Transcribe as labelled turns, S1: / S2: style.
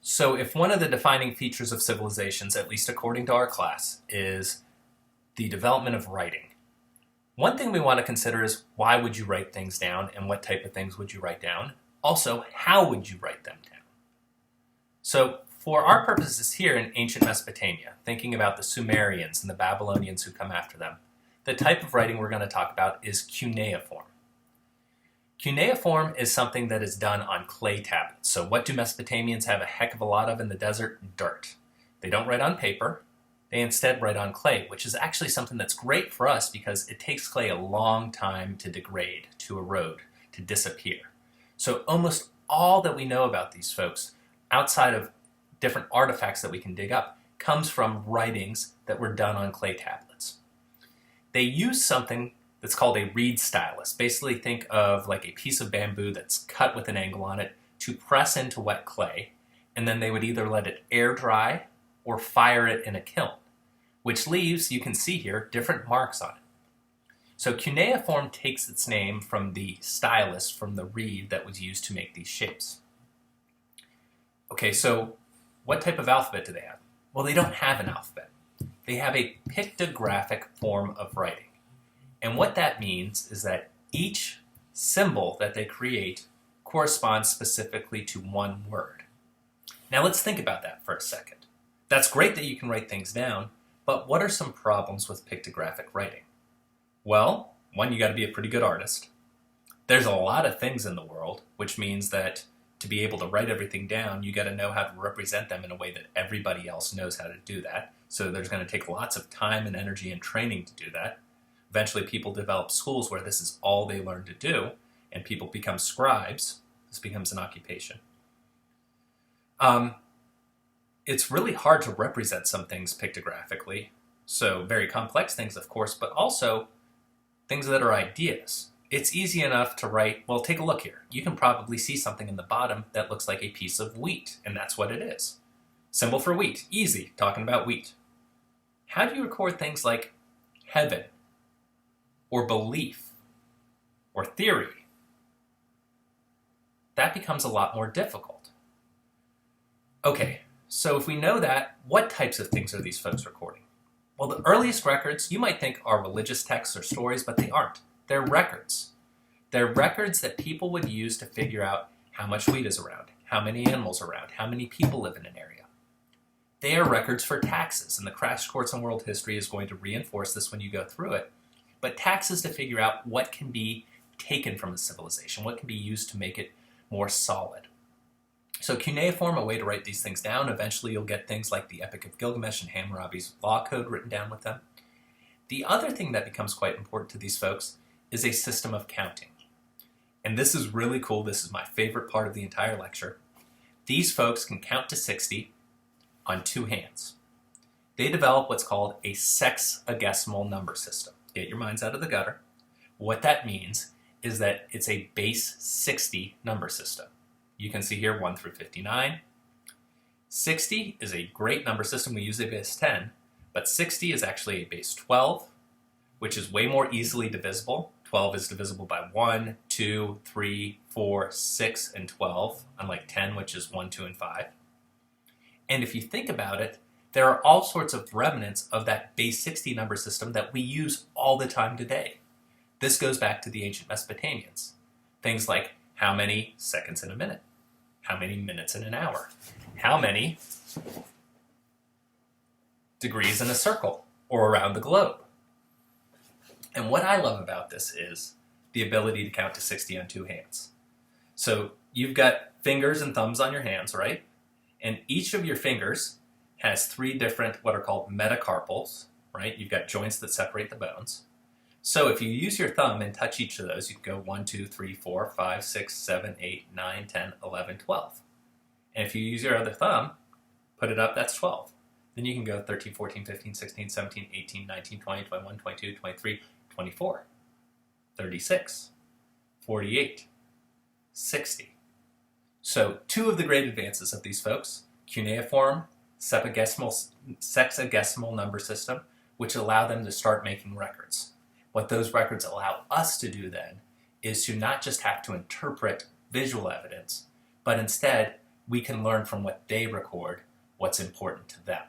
S1: So if one of the defining features of civilizations, at least according to our class, is the development of writing, one thing we want to consider is why would you write things down and what type of things would you write down? Also, how would you write them down? So for our purposes here in ancient Mesopotamia, thinking about the Sumerians and the Babylonians who come after them, the type of writing we're going to talk about is cuneiform. Cuneiform is something that is done on clay tablets. So what do Mesopotamians have a heck of a lot of in the desert? Dirt. They don't write on paper. They instead write on clay, which is actually something that's great for us because it takes clay a long time to degrade, to erode, to disappear. So almost all that we know about these folks, outside of different artifacts that we can dig up, comes from writings that were done on clay tablets. They use something that's called a reed stylus. Basically think of like a piece of bamboo that's cut with an angle on it to press into wet clay, and then they would either let it air dry or fire it in a kiln, which leaves, you can see here, different marks on it. So cuneiform takes its name from the stylus, from the reed that was used to make these shapes. Okay, so what type of alphabet do they have? Well, they don't have an alphabet. They have a pictographic form of writing. And what that means is that each symbol that they create corresponds specifically to one word. Now let's think about that for a second. That's great that you can write things down, but what are some problems with pictographic writing? Well, one, you got to be a pretty good artist. There's a lot of things in the world, which means that to be able to write everything down, you got to know how to represent them in a way that everybody else knows how to do that. So there's going to take lots of time and energy and training to do that. Eventually, people develop schools where this is all they learn to do, and people become scribes. This becomes an occupation. It's really hard to represent some things pictographically, so very complex things, of course, but also things that are ideas. It's easy enough to write, well, take a look here. You can probably see something in the bottom that looks like a piece of wheat, and that's what it is. Symbol for wheat, easy, talking about wheat. How do you record things like heaven, or belief, or theory? That becomes a lot more difficult. Okay, so if we know that, what types of things are these folks recording? Well, the earliest records you might think are religious texts or stories, but they aren't. They're records. They're records that people would use to figure out how much wheat is around, how many animals are around, how many people live in an area. They are records for taxes, and the Crash Course on World History is going to reinforce this when you go through it. But taxes to figure out what can be taken from a civilization, what can be used to make it more solid. So cuneiform, a way to write these things down. Eventually you'll get things like the Epic of Gilgamesh and Hammurabi's law code written down with them. The other thing that becomes quite important to these folks is a system of counting. And this is really cool. This is my favorite part of the entire lecture. These folks can count to 60 on two hands. They develop what's called a sexagesimal number system. Get your minds out of the gutter. What that means is that it's a base 60 number system. You can see here 1 through 59. 60 is a great number system. We use a base 10, but 60 is actually a base 12, which is way more easily divisible. 12 is divisible by 1, 2, 3, 4, 6, and 12, unlike 10, which is 1, 2, and 5. And if you think about it, there are all sorts of remnants of that base 60 number system that we use all the time today. This goes back to the ancient Mesopotamians. Things like how many seconds in a minute, how many minutes in an hour, how many degrees in a circle or around the globe. And what I love about this is the ability to count to 60 on two hands. So you've got fingers and thumbs on your hands, right? And each of your fingers has three different what are called metacarpals, right? You've got joints that separate the bones. So if you use your thumb and touch each of those, you can go 1, 2, 3, 4, 5, 6, 7, 8, 9, 10, 11, 12. And if you use your other thumb, put it up, that's 12. Then you can go 13, 14, 15, 16, 17, 18, 19, 20, 21, 22, 23, 24, 36, 48, 60. So two of the great advances of these folks, cuneiform, sexagesimal number system, which allow them to start making records. What those records allow us to do then is to not just have to interpret visual evidence, but instead we can learn from what they record what's important to them.